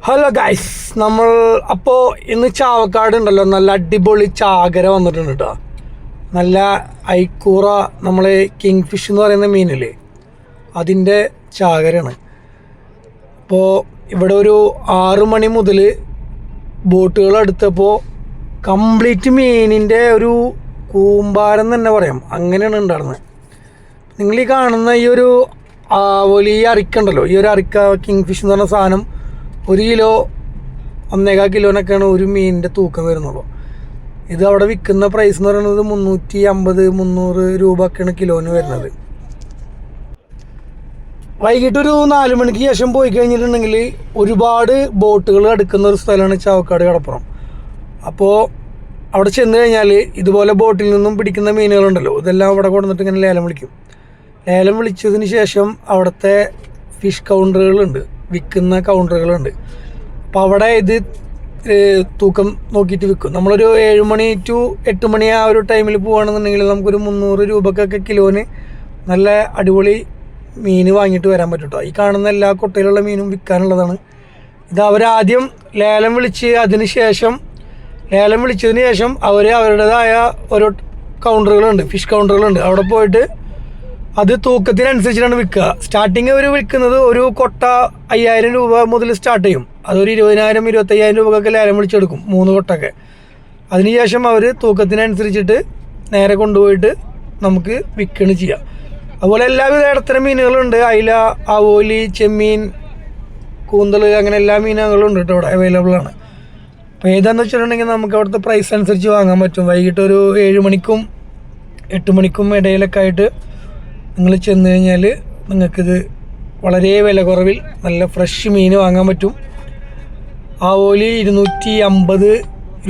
Hello guys, നമ്മൾ അപ്പോൾ ഇന്ന് ചാവക്കാട് ഉണ്ടല്ലോ, നല്ല അടിപൊളി ചാകര വന്നിട്ടുണ്ട് കേട്ടോ. നല്ല ഐക്കൂറ, നമ്മൾ കിങ് ഫിഷ് എന്ന് പറയുന്ന മീനില്ലേ, അതിൻ്റെ ചാകരയാണ്. അപ്പോൾ ഇവിടെ ഒരു 6 മണി മുതൽ ബോട്ടുകൾ എടുത്തപ്പോൾ കംപ്ലീറ്റ് മീനിൻ്റെ ഒരു കൂമ്പാരം തന്നെ പറയാം, അങ്ങനെയാണ് ഉണ്ടായിരുന്നത്. നിങ്ങൾ ഈ കാണുന്ന ഈ ഒരു വലിയ അറിക്കുണ്ടല്ലോ, ഈ ഒരു അറിക്ക കിങ് ഫിഷ് എന്ന് പറഞ്ഞ സാധനം 1 കിലോ 1.25 കിലോനൊക്കെയാണ് ഒരു മീനിൻ്റെ തൂക്കം വരുന്നുള്ളൂ. ഇത് അവിടെ വിൽക്കുന്ന പ്രൈസ് എന്ന് പറയുന്നത് 350-300 രൂപ ഒക്കെയാണ് കിലോന് വരുന്നത്. വൈകിട്ട് ഒരു 4 മണിക്ക് ശേഷം പോയി കഴിഞ്ഞിട്ടുണ്ടെങ്കിൽ ഒരുപാട് ബോട്ടുകൾ അടുക്കുന്ന ഒരു സ്ഥലമാണ് ചാവക്കാട് കടപ്പുറം. അപ്പോൾ അവിടെ ചെന്ന് കഴിഞ്ഞാൽ ഇതുപോലെ ബോട്ടിൽ നിന്നും പിടിക്കുന്ന മീനുകളുണ്ടല്ലോ, ഇതെല്ലാം അവിടെ കൊണ്ടുവന്നിട്ട് ഇങ്ങനെ ലേലം വിളിക്കും. ലേലം വിളിച്ചതിന് ശേഷം അവിടുത്തെ ഫിഷ് കൗണ്ടറുകളുണ്ട്, വിൽക്കുന്ന കൗണ്ടറുകളുണ്ട്. അപ്പോൾ അവിടെ ഇത് തൂക്കം നോക്കിയിട്ട് വിൽക്കും. നമ്മളൊരു 7 മണി to 8 മണി ആ ഒരു ടൈമിൽ പോവുകയാണെന്നുണ്ടെങ്കിൽ നമുക്കൊരു 300 രൂപക്കൊക്കെ കിലോന് നല്ല അടിപൊളി മീൻ വാങ്ങിയിട്ട് വരാൻ പറ്റും കേട്ടോ. ഈ കാണുന്ന എല്ലാ കൊട്ടയിലുള്ള മീനും വിൽക്കാനുള്ളതാണ്. ഇത് അവരാദ്യം ലേലം വിളിച്ചതിന് ശേഷം അവർ അവരുടേതായ ഓരോ കൗണ്ടറുകളുണ്ട്, ഫിഷ് കൗണ്ടറുകളുണ്ട്. അവിടെ പോയിട്ട് അത് തൂക്കത്തിനനുസരിച്ചിട്ടാണ് വിൽക്കുക. സ്റ്റാർട്ടിങ് അവർ വിൽക്കുന്നത് ഒരു കൊട്ട 5000 രൂപ മുതൽ സ്റ്റാർട്ട് ചെയ്യും. അതൊരു 20,000-25,000 രൂപക്കൊക്കെ ലേലം വിളിച്ചെടുക്കും, 3 കൊട്ടൊക്കെ. അതിനുശേഷം അവർ തൂക്കത്തിനനുസരിച്ചിട്ട് നേരെ കൊണ്ടുപോയിട്ട് നമുക്ക് വിൽക്കുകയാണ് ചെയ്യുക. അതുപോലെ എല്ലാവിധ ഇടത്തരം മീനുകളുണ്ട്. അയില, ആവോലി, ചെമ്മീൻ, കൂന്തൽ, അങ്ങനെ എല്ലാ മീനുകളും ഉണ്ട് കേട്ടോ, ഇവിടെ അവൈലബിൾ ആണ്. അപ്പോൾ ഏതാണെന്ന് വെച്ചിട്ടുണ്ടെങ്കിൽ നമുക്ക് അവിടുത്തെ പ്രൈസ് അനുസരിച്ച് വാങ്ങാൻ പറ്റും. വൈകിട്ട് ഒരു 7 മണിക്കും 8 മണിക്കും ഇടയിലൊക്കെ ആയിട്ട് നിങ്ങൾ ചെന്ന് കഴിഞ്ഞാൽ നിങ്ങൾക്കിത് വളരെ വില കുറവിൽ നല്ല ഫ്രഷ് മീൻ വാങ്ങാൻ പറ്റും. ആവോലി 250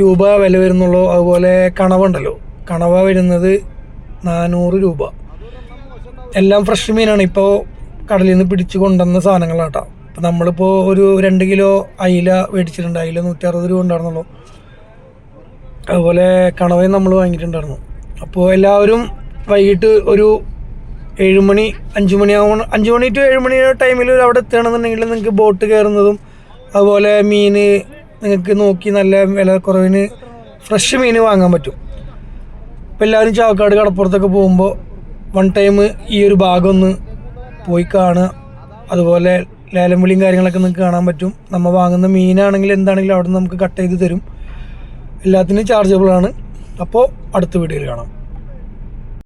രൂപ വില വരുന്നുള്ളൂ. അതുപോലെ കണവുണ്ടല്ലോ, കണവ വരുന്നത് 400 രൂപ. എല്ലാം ഫ്രഷ് മീനാണ്, ഇപ്പോൾ കടലിൽ നിന്ന് പിടിച്ച് കൊണ്ടുവന്ന സാധനങ്ങളാട്ടോ. അപ്പോൾ നമ്മളിപ്പോൾ ഒരു 2 കിലോ അയില മേടിച്ചിട്ടുണ്ട്. അയില 160 രൂപ ഉണ്ടായിരുന്നുള്ളൂ. അതുപോലെ കണവയും നമ്മൾ വാങ്ങിയിട്ടുണ്ടായിരുന്നു. അപ്പോൾ എല്ലാവരും വൈകിട്ട് ഒരു 7 മണി 5 മണിയാവുമ്പോൾ 5 മണി to 7 മണി ടൈമിൽ അവിടെ എത്തുകയാണെന്നുണ്ടെങ്കിൽ നിങ്ങൾക്ക് ബോട്ട് കയറുന്നതും അതുപോലെ മീൻ നിങ്ങൾക്ക് നോക്കി നല്ല വില കുറവിന് ഫ്രഷ് മീൻ വാങ്ങാൻ പറ്റും. അപ്പോൾ എല്ലാവരും ചാവക്കാട് കടപ്പുറത്തൊക്കെ പോകുമ്പോൾ വൺ ടൈം ഈ ഒരു ഭാഗം ഒന്ന് പോയി കാണുക. അതുപോലെ ലേലം വിളിയും കാര്യങ്ങളൊക്കെ നിങ്ങൾക്ക് കാണാൻ പറ്റും. നമ്മൾ വാങ്ങുന്ന മീനാണെങ്കിൽ എന്താണെങ്കിലും അവിടെ നിന്ന് നമുക്ക് കട്ട് ചെയ്ത് തരും. എല്ലാത്തിനും ചാർജബിളാണ്. അപ്പോൾ അടുത്ത വീഡിയോയിൽ കാണാം.